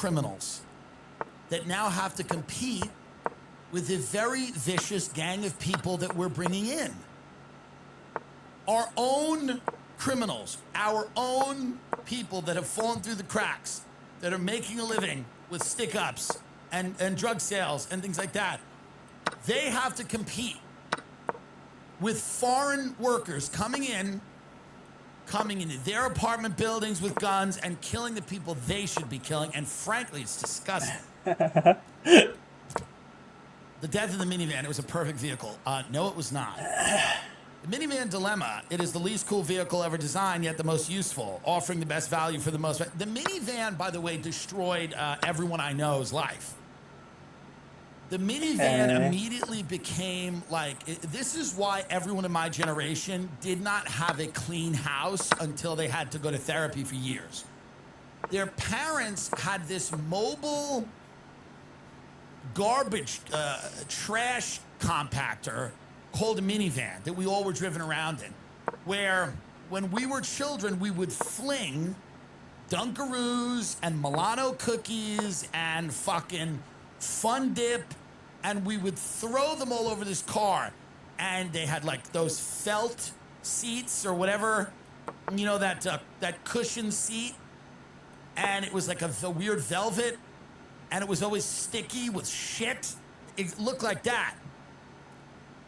criminals that now have to compete with the very vicious gang of people that we're bringing in. Our own criminals, our own people that have fallen through the cracks, that are making a living with stick-ups and drug sales and things like that. They have to compete with foreign workers coming into their apartment buildings with guns and killing the people they should be killing. And frankly, it's disgusting. The death of the minivan, it was a perfect vehicle. No, it was not. The minivan dilemma, it is the least cool vehicle ever designed, yet the most useful, offering the best value for the most. The minivan, by the way, destroyed everyone I know's life. The minivan immediately became like, this is why everyone in my generation did not have a clean house until they had to go to therapy for years. Their parents had this mobile garbage trash compactor called a minivan that we all were driven around in, where when we were children, we would fling Dunkaroos and Milano cookies and fucking Fun Dip, and we would throw them all over this car. And they had like those felt seats or whatever, you know, that cushion seat, and it was like a weird velvet, and it was always sticky with shit. It looked like that.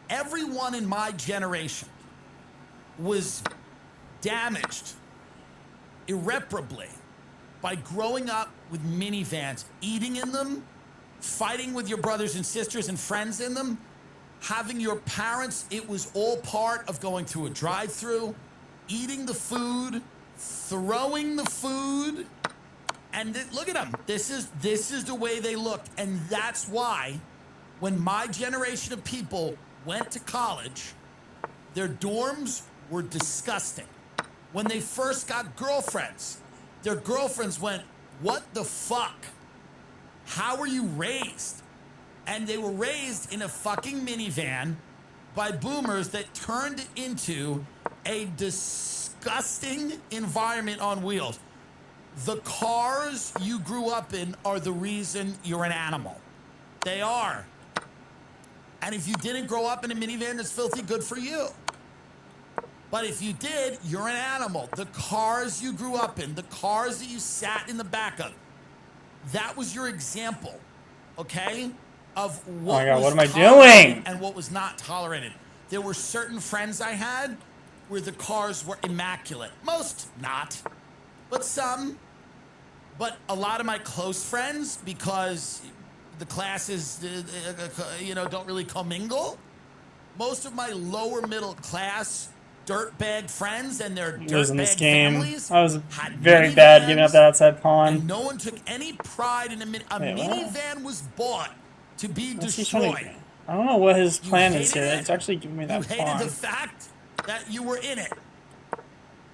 Everyone in my generation was damaged irreparably by growing up with minivans, eating in them, fighting with your brothers and sisters and friends in them, having your parents, it was all part of going through a drive-through, eating the food, throwing the food, and look at them. This is the way they looked, and that's why when my generation of people went to college, their dorms were disgusting. When they first got girlfriends, their girlfriends went, "What the fuck? How were you raised?" And they were raised in a fucking minivan by boomers that turned it into a disgusting environment on wheels. The cars you grew up in are the reason you're an animal. They are. And if you didn't grow up in a minivan that's filthy, good for you. But if you did, you're an animal. The cars you grew up in, the cars that you sat in the back of, that was your example, okay, of what was what am I tolerated doing? and what was not tolerated. There were certain friends I had where the cars were immaculate. Most not, but some. But a lot of my close friends, because the classes, don't really commingle. Most of my lower middle class dirtbag friends and their dirtbag families I was had very bad giving up that outside pawn. And no one took any pride in a minivan was bought to be destroyed. I don't know what his plan is here. It. It's actually giving me that You pawn. hated the fact that you were in it.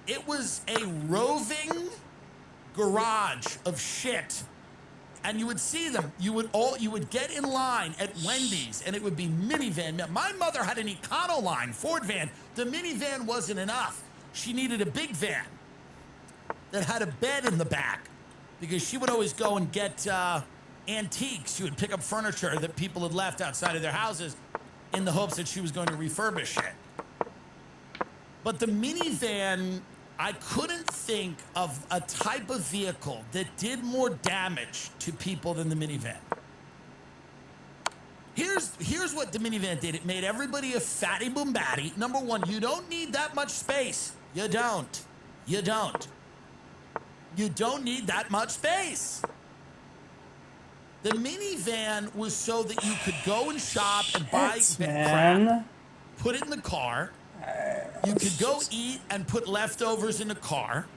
It was a roving garage of shit. And you would see them. You would get in line at Wendy's, and it would be minivan. My mother had an Econoline Ford van. The minivan wasn't enough. She needed a big van that had a bed in the back, because she would always go and get antiques. She would pick up furniture that people had left outside of their houses in the hopes that she was going to refurbish it. But the minivan, I couldn't think of a type of vehicle that did more damage to people than the minivan. Here's what the minivan did. It made everybody a fatty boombatty. Number one, you don't need that much space. You don't. You don't. You don't need that much space. The minivan was so that you could go and shop and buy crap, put it in the car. You could go eat and put leftovers in the car.